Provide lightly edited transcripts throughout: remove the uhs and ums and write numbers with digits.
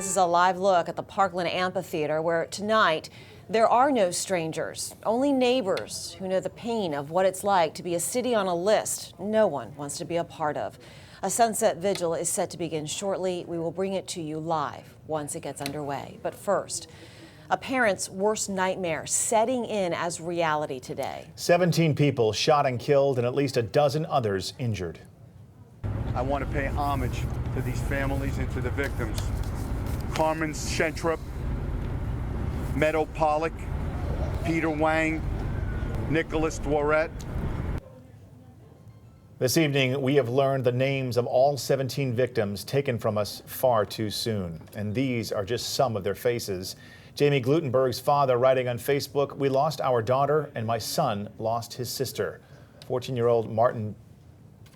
This is a live look at the Parkland Amphitheater, where tonight there are no strangers, only neighbors who know the pain of what it's like to be a city on a list no one wants to be a part of. A sunset vigil is set to begin shortly. We will bring it to you live once it gets underway. But first, a parent's worst nightmare setting in as reality today. 17 people shot and killed and at least a dozen others injured. I want to pay homage to these families and to the victims. Carmen Schentrup, Meadow Pollock, Peter Wang, Nicholas Dworet. This evening, we have learned the names of all 17 victims taken from us far too soon. And these are just some of their faces. Jamie Glutenberg's father writing on Facebook, "We lost our daughter and my son lost his sister." 14-year-old Martin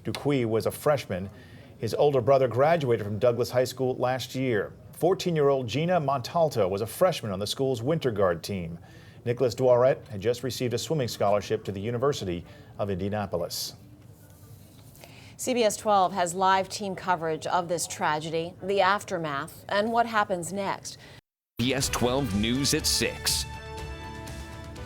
Dupuis was a freshman. His older brother graduated from Douglas High School last year. 14-year-old Gina Montalto was a freshman on the school's winter guard team. Nicholas Dworet had just received a swimming scholarship to the University of Indianapolis. CBS 12 has live team coverage of this tragedy, the aftermath, and what happens next. CBS 12 News at 6.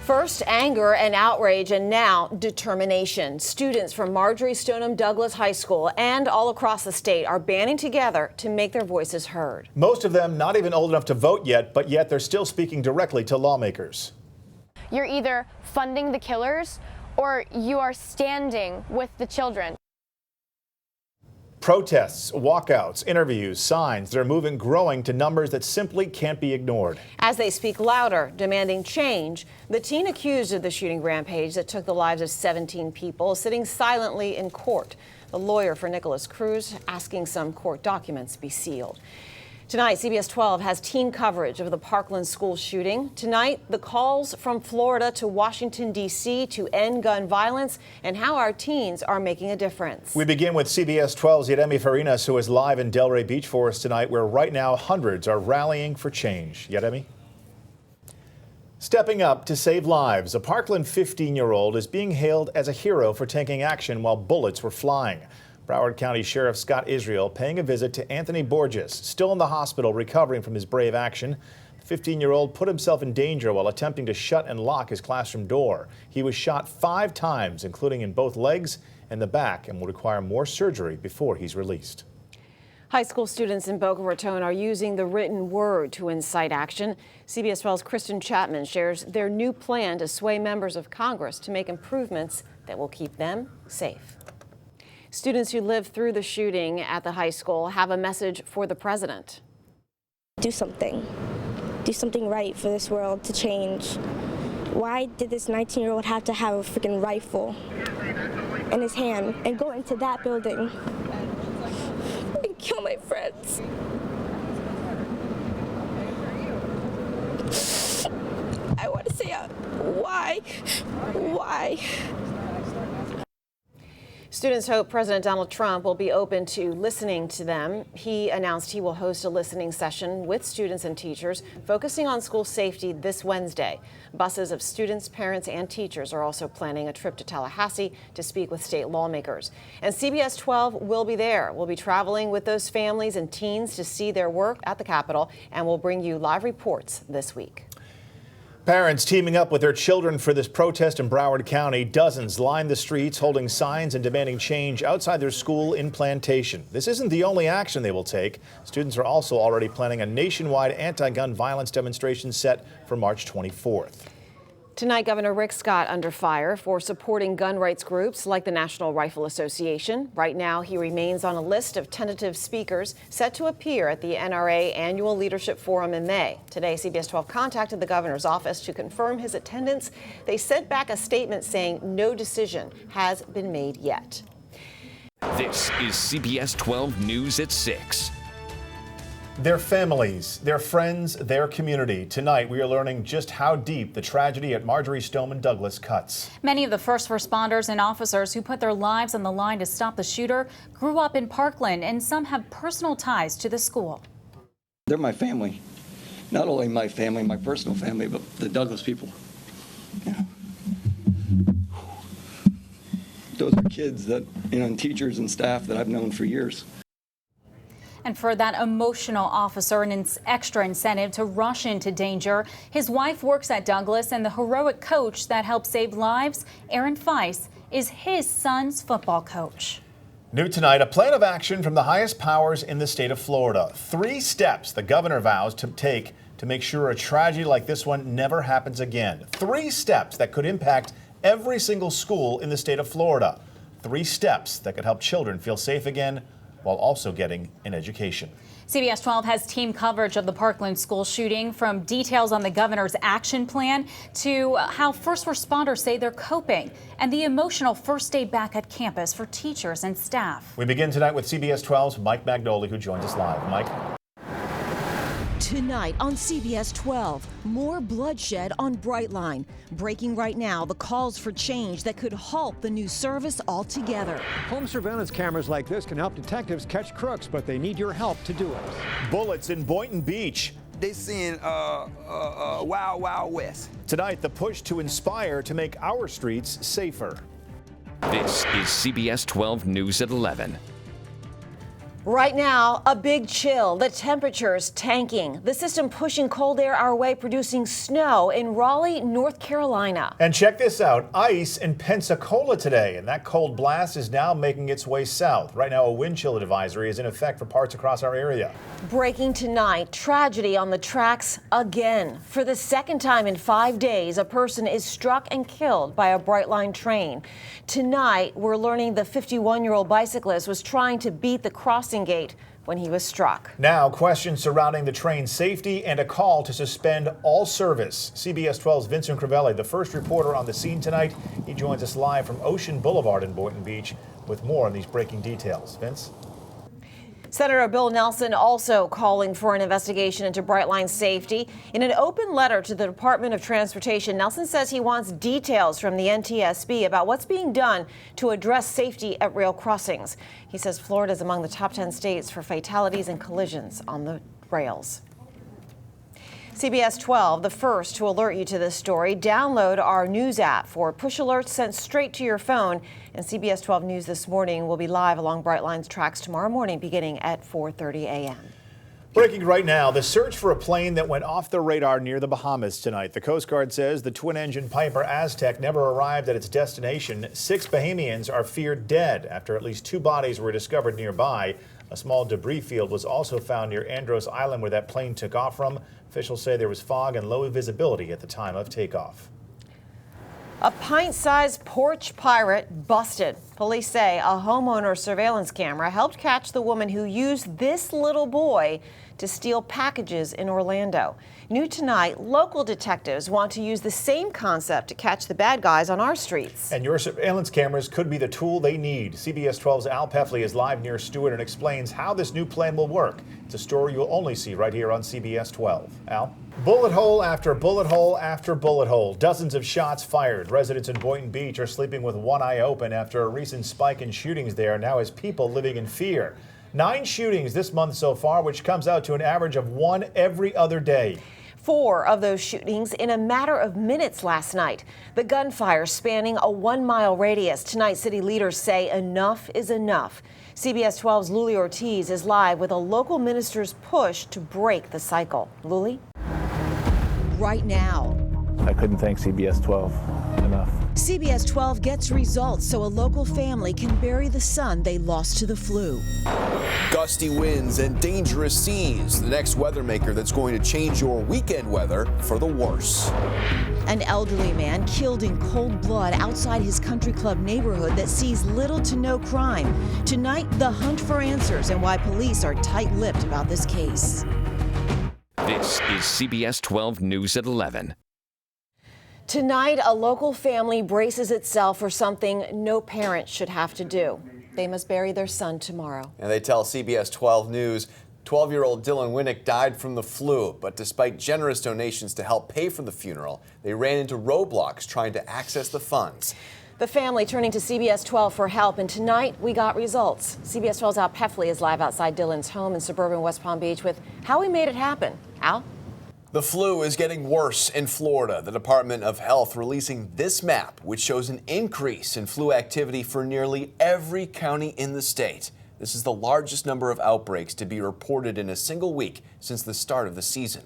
First, anger and outrage, and now determination. Students from Marjory Stoneman Douglas High School and all across the state are banding together to make their voices heard. Most of them not even old enough to vote yet, but yet they're still speaking directly to lawmakers. You're either funding the killers or you are standing with the children. Protests, walkouts, interviews, signs, they're moving growing to numbers that simply can't be ignored. As they speak louder, demanding change, the teen accused of the shooting rampage that took the lives of 17 people is sitting silently in court. The lawyer for Nicholas Cruz asking some court documents be sealed. Tonight, CBS 12 has team coverage of the Parkland school shooting. Tonight, the calls from Florida to Washington, D.C. to end gun violence and how our teens are making a difference. We begin with CBS 12's Yeremi Farinas, who is live in Delray Beach for us tonight, where right now hundreds are rallying for change. Yeremi? Stepping up to save lives, a Parkland 15-year-old is being hailed as a hero for taking action while bullets were flying. Broward County Sheriff Scott Israel paying a visit to Anthony Borges, still in the hospital recovering from his brave action. The 15-year-old put himself in danger while attempting to shut and lock his classroom door. He was shot 5 times, including in both legs and the back, and will require more surgery before he's released. High school students in Boca Raton are using the written word to incite action. CBS 12's Kristen Chapman shares their new plan to sway members of Congress to make improvements that will keep them safe. Students who lived through the shooting at the high school have a message for the president. Do something. Do something right for this world to change. Why did this 19-year-old have to have a freaking rifle in his hand and go into that building and kill my friends? I want to say, why? Why? Students hope President Donald Trump will be open to listening to them. He announced he will host a listening session with students and teachers focusing on school safety this Wednesday. Buses of students, parents, and teachers are also planning a trip to Tallahassee to speak with state lawmakers. And CBS 12 will be there. We'll be traveling with those families and teens to see their work at the Capitol, and we'll bring you live reports this week. Parents teaming up with their children for this protest in Broward County. Dozens lined the streets holding signs and demanding change outside their school in Plantation. This isn't the only action they will take. Students are also already planning a nationwide anti-gun violence demonstration set for March 24th. Tonight, Governor Rick Scott under fire for supporting gun rights groups like the National Rifle Association. Right now, he remains on a list of tentative speakers set to appear at the NRA Annual Leadership Forum in May. Today, CBS 12 contacted the governor's office to confirm his attendance. They sent back a statement saying no decision has been made yet. This is CBS 12 News at 6. Their families, their friends, their community. Tonight, we are learning just how deep the tragedy at Marjory Stoneman Douglas cuts. Many of the first responders and officers who put their lives on the line to stop the shooter grew up in Parkland, and some have personal ties to the school. They're my family. Not only my family, my personal family, but the Douglas people. Yeah. Those are kids that, and teachers and staff that I've known for years. And And for that emotional officer, an extra incentive to rush into danger. His wife works at Douglas, and the heroic coach that helped save lives, Aaron Feist, is his son's football coach. New tonight, a plan of action from the highest powers in the state of Florida. 3 steps the governor vows to take to make sure a tragedy like this one never happens again. 3 steps that could impact every single school in the state of Florida. 3 steps that could help children feel safe again while also getting an education. CBS 12 has team coverage of the Parkland school shooting, from details on the governor's action plan to how first responders say they're coping, and the emotional first day back at campus for teachers and staff. We begin tonight with CBS 12's Mike Magnoli, who joins us live. Mike. Tonight on CBS 12, more bloodshed on Brightline. Breaking right now, the calls for change that could halt the new service altogether. Home surveillance cameras like this can help detectives catch crooks, but they need your help to do it. Bullets in Boynton Beach. They seeing Wild Wild West. Tonight, the push to inspire to make our streets safer. This is CBS 12 News at 11. Right now, a big chill. The temperature's tanking. The system pushing cold air our way, producing snow in Raleigh, North Carolina. And check this out, ice in Pensacola today, and that cold blast is now making its way south. Right now, a wind chill advisory is in effect for parts across our area. Breaking tonight, tragedy on the tracks again. For the second time in 5 days, a person is struck and killed by a Brightline train. Tonight, we're learning the 51-year-old bicyclist was trying to beat the crossing gate when he was struck. Now, questions surrounding the train's safety and a call to suspend all service. CBS 12's Vincent Crivelli, the first reporter on the scene tonight. He joins us live from Ocean Boulevard in Boynton Beach with more on these breaking details. Vince? Senator Bill Nelson also calling for an investigation into Brightline safety. In an open letter to the Department of Transportation, Nelson says he wants details from the NTSB about what's being done to address safety at rail crossings. He says Florida is among the top 10 states for fatalities and collisions on the rails. CBS 12, the first to alert you to this story. Download our news app for push alerts sent straight to your phone. And CBS 12 News this morning will be live along Brightline's tracks tomorrow morning beginning at 4:30 a.m. Breaking right now, the search for a plane that went off the radar near the Bahamas tonight. The Coast Guard says the twin-engine Piper Aztec never arrived at its destination. 6 Bahamians are feared dead after at least 2 bodies were discovered nearby. A small debris field was also found near Andros Island where that plane took off from. Officials say there was fog and low visibility at the time of takeoff. A pint-sized porch pirate busted. Police say a homeowner surveillance camera helped catch the woman who used this little boy to steal packages in Orlando. New tonight, local detectives want to use the same concept to catch the bad guys on our streets. And your surveillance cameras could be the tool they need. CBS 12's Al Peffley is live near Stewart and explains how this new plan will work. It's a story you'll only see right here on CBS 12. Al? Bullet hole after bullet hole after bullet hole. Dozens of shots fired. Residents in Boynton Beach are sleeping with one eye open after a recent spike in shootings there now has people living in fear. 9 shootings this month so far, which comes out to an average of 1 every other day. 4 of those shootings in a matter of minutes last night. The gunfire spanning a 1-mile radius. Tonight, city leaders say enough is enough. CBS 12's Luli Ortiz is live with a local minister's push to break the cycle. Luli? Right now, I couldn't thank CBS 12 enough. CBS 12 gets results so a local family can bury the son they lost to the flu. Gusty winds and dangerous seas. The next weather maker that's going to change your weekend weather for the worse. An elderly man killed in cold blood outside his country club neighborhood that sees little to no crime. Tonight, the hunt for answers and why police are tight-lipped about this case. This is CBS 12 News at 11. Tonight, a local family braces itself for something no parent should have to do. They must bury their son tomorrow. And they tell CBS 12 News 12-year-old Dylan Winnick died from the flu, but despite generous donations to help pay for the funeral, they ran into roadblocks trying to access the funds. The family turning to CBS 12 for help, and tonight we got results. CBS 12's Al Peffley is live outside Dylan's home in suburban West Palm Beach with how he made it happen. Al? The flu is getting worse in Florida. The Department of Health releasing this map, which shows an increase in flu activity for nearly every county in the state. This is the largest number of outbreaks to be reported in a single week since the start of the season.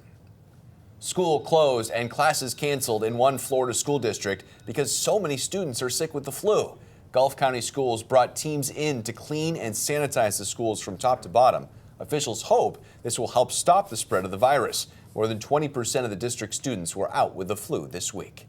School closed and classes canceled in one Florida school district because so many students are sick with the flu. Gulf County schools brought teams in to clean and sanitize the schools from top to bottom. Officials hope this will help stop the spread of the virus. More than 20% of the district students were out with the flu this week.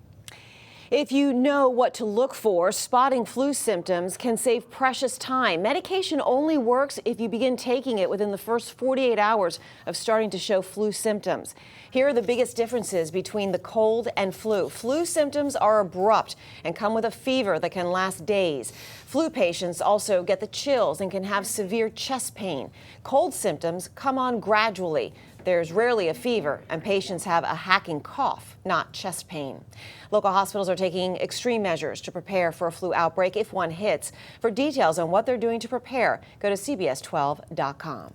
If you know what to look for, spotting flu symptoms can save precious time. Medication only works if you begin taking it within the first 48 hours of starting to show flu symptoms. Here are the biggest differences between the cold and flu. Flu symptoms are abrupt and come with a fever that can last days. Flu patients also get the chills and can have severe chest pain. Cold symptoms come on gradually. There's rarely a fever, and patients have a hacking cough, not chest pain. Local hospitals are taking extreme measures to prepare for a flu outbreak if one hits. For details on what they're doing to prepare, go to CBS12.com.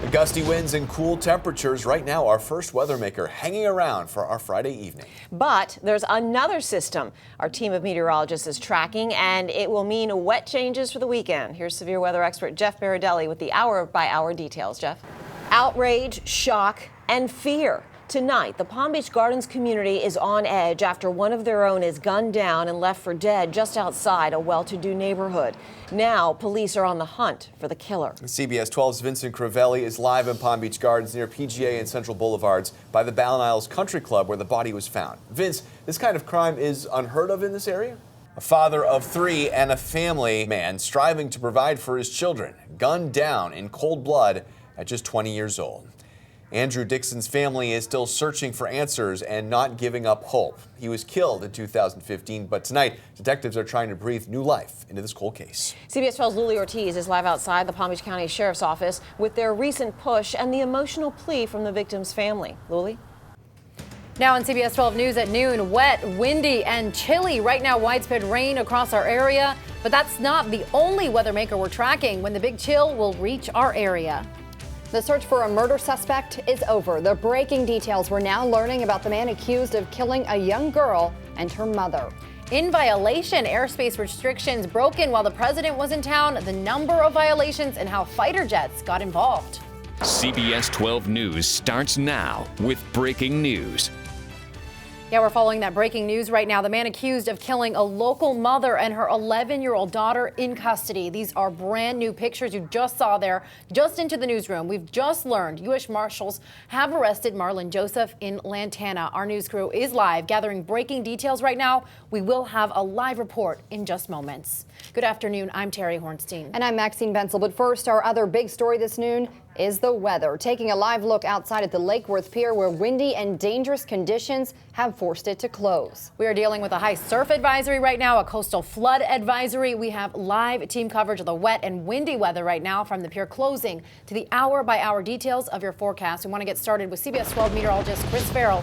The gusty winds and cool temperatures right now, our first weather maker hanging around for our Friday evening. But there's another system our team of meteorologists is tracking, and it will mean wet changes for the weekend. Here's severe weather expert Jeff Baradelli with the hour-by-hour details. Jeff? Outrage, shock, and fear. Tonight, the Palm Beach Gardens community is on edge after one of their own is gunned down and left for dead just outside a well-to-do neighborhood. Now, police are on the hunt for the killer. CBS 12's Vincent Crivelli is live in Palm Beach Gardens near PGA and Central Boulevards by the Ballon Isles Country Club where the body was found. Vince, this kind of crime is unheard of in this area? A father of 3 and a family man striving to provide for his children, gunned down in cold blood at just 20 years old. Andrew Dixon's family is still searching for answers and not giving up hope. He was killed in 2015, but tonight, detectives are trying to breathe new life into this cold case. CBS 12's Luli Ortiz is live outside the Palm Beach County Sheriff's Office with their recent push and the emotional plea from the victim's family. Luli? Now on CBS 12 News at noon, wet, windy, and chilly. Right now, widespread rain across our area, but that's not the only weather maker we're tracking when the big chill will reach our area. The search for a murder suspect is over. The breaking details we're now learning about the man accused of killing a young girl and her mother. In violation, airspace restrictions broken while the president was in town, the number of violations and how fighter jets got involved. CBS 12 News starts now with breaking news. Yeah, we're following that breaking news right now. The man accused of killing a local mother and her 11-year-old daughter in custody. These are brand new pictures you just saw there, just into the newsroom. We've just learned U.S. Marshals have arrested Marlon Joseph in Lantana. Our news crew is live, gathering breaking details right now. We will have a live report in just moments. Good afternoon. I'm Terry Hornstein. And I'm Maxine Bensel. But first, our other big story this noon is the weather. Taking a live look outside at the Lake Worth Pier where windy and dangerous conditions have forced it to close. We are dealing with a high surf advisory right now, a coastal flood advisory. We have live team coverage of the wet and windy weather right now from the pier closing to the hour-by-hour details of your forecast. We want to get started with CBS 12 meteorologist Chris Farrell.